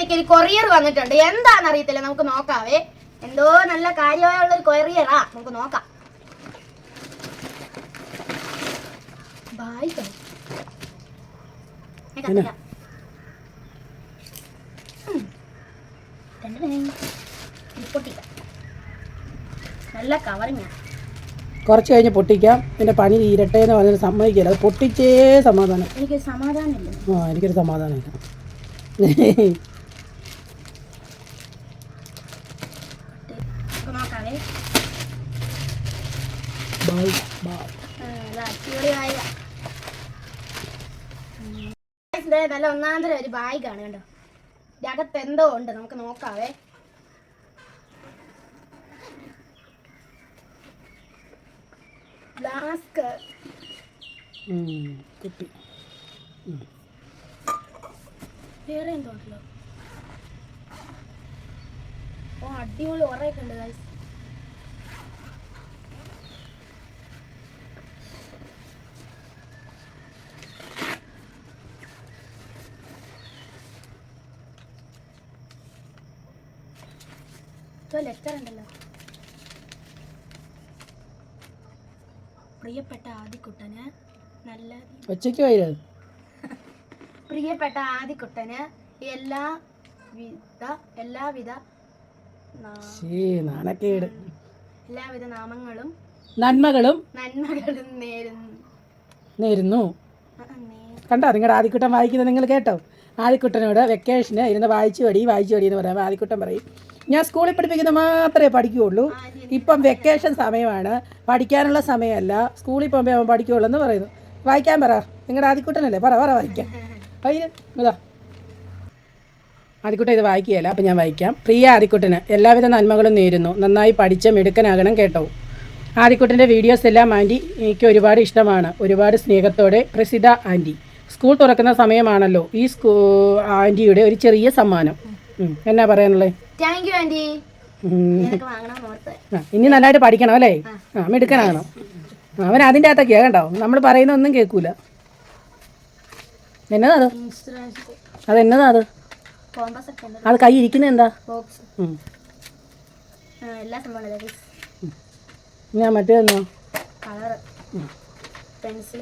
എനിക്കൊരു കൊറിയർ വന്നിട്ടുണ്ട്. എന്താണെന്ന് അറിയത്തില്ല, നമുക്ക് നോക്കാവേ. എന്തോ നല്ല കാര്യമായുള്ളൊരു കൊറിയറാ, നമുക്ക് നോക്കാം. ബായ് നല്ല കവറിങ്ങാ. കുറച്ച് കഴിഞ്ഞ് പൊട്ടിക്കാം. എൻ്റെ പണി തീരട്ടെ എന്ന് പറഞ്ഞാൽ സമ്മതിക്കില്ല. അത് പൊട്ടിച്ചേ സമാധാനം. എനിക്കൊരു സമാധാനമില്ല. എനിക്കൊരു സമാധാനമില്ല. നോക്കാവേ. നല്ല ഒന്നാന്തരം ഒരു ബാഗാണ് കണ്ടോ. അകത്ത് എന്തോ ഉണ്ട്, നമുക്ക് നോക്കാവേ. ഫ്ലാസ്ക് വേറെ എന്തോ ഉണ്ടല്ലോ. ഓ അടിപൊളി ഉറയൊക്കെ ഉണ്ട് ഗൈസ്. ലെറ്റർ ഉണ്ടല്ലോ. പ്രിയപ്പെട്ട ആദിക്കുട്ടന് നല്ല പ്രിയപ്പെട്ട ആദിക്കുട്ടന് എല്ലാവിധ നാമങ്ങളും നന്മകളും നേരുന്നു. കണ്ടോ നിങ്ങളുടെ ആദിക്കുട്ടൻ വായിക്കുന്നത് നിങ്ങൾ കേട്ടോ? ആദിക്കുട്ടനോട് വെക്കേഷന് ഇരുന്ന് വായിച്ചു പടി എന്ന് പറയുമ്പോൾ ആദിക്കുട്ടൻ പറയും, ഞാൻ സ്കൂളിൽ പഠിപ്പിക്കുന്നത് മാത്രമേ പഠിക്കുകയുള്ളൂ. ഇപ്പം വെക്കേഷൻ സമയമാണ്, പഠിക്കാനുള്ള സമയമല്ല, സ്കൂളിൽ പോകുമ്പോൾ അവൻ പഠിക്കുകയുള്ളൂ എന്ന് പറയുന്നു. വായിക്കാൻ പറ, നിങ്ങളുടെ ആദിക്കുട്ടനല്ലേ, പറ വായിക്കാം. ഇതാ ആദിക്കുട്ടൻ ഇത് വായിക്കുകയല്ല, അപ്പം ഞാൻ വായിക്കാം. പ്രിയ ആദിക്കുട്ടന് എല്ലാവിധ നന്മകളും നേരുന്നു. നന്നായി പഠിച്ച് മിടുക്കനാകണം കേട്ടോ. ആദിക്കുട്ടൻ്റെ വീഡിയോസ് എല്ലാം ആൻറ്റി എനിക്ക് ഒരുപാട് ഇഷ്ടമാണ്. ഒരുപാട് സ്നേഹത്തോടെ പ്രസിദ്ധ ആൻറ്റി. സ്കൂൾ തുറക്കുന്ന സമയമാണല്ലോ, ഈ ആൻറ്റിയുടെ ഒരു ചെറിയ സമ്മാനം. എന്നാ പറയാനുള്ളത്? ഇനി നല്ലതായിട്ട് പഠിക്കണം അല്ലേ? മിടുക്കനാകണം. അവൻ അതിൻ്റെ അകത്തൊക്കെയാ കേട്ടോ, നമ്മൾ പറയുന്ന ഒന്നും കേൾക്കൂല. എന്നതാ അത്? അതെന്നതാ അത്? അത് കൈ ഇരിക്കുന്നത് എന്താ? ഞാൻ മറ്റേതെന്നോ പെൻസിൽ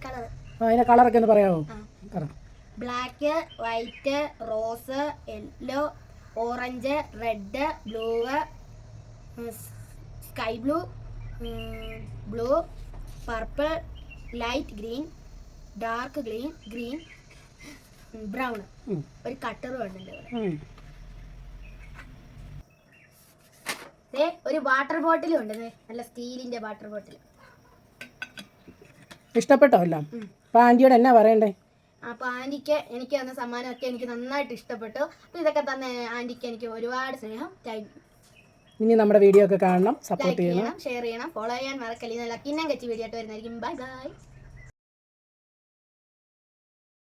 കളർ. അതിന്റെ കളറൊക്കെ ഒന്ന് പറയാമോ? Black, white, rose, yellow, orange, red, blue, sky blue, purple, light green, dark green, brown. ഒരു കട്ടറും ഉണ്ട്. ഒരു വാട്ടർ ബോട്ടിലും ഉണ്ട്, നല്ല സ്റ്റീലിന്റെ വാട്ടർ ബോട്ടിൽ. ഇഷ്ടപ്പെട്ടോ എല്ലാം? അപ്പോൾ ആൻറ്റിയോട് എന്നാ പറയണ്ടേ? അപ്പോൾ ആൻറ്റിക്ക് എനിക്ക് തന്ന സമ്മാനമൊക്കെ എനിക്ക് നന്നായിട്ട് ഇഷ്ടപ്പെട്ടു. അപ്പോൾ ഇതൊക്കെ തന്നെ ആൻറ്റിക്ക് എനിക്ക് ഒരുപാട് സ്നേഹം. ഇനി നമ്മുടെ വീഡിയോ ഒക്കെ കാണണം, സപ്പോർട്ട് ചെയ്യണം, ഷെയർ ചെയ്യണം, ഫോളോ ചെയ്യാൻ മറക്കല്ലേ. നല്ല കിണ്ണം കച്ചി വീഡിയോ ആയിട്ട് വരുന്നതായിരിക്കും. Bye bye.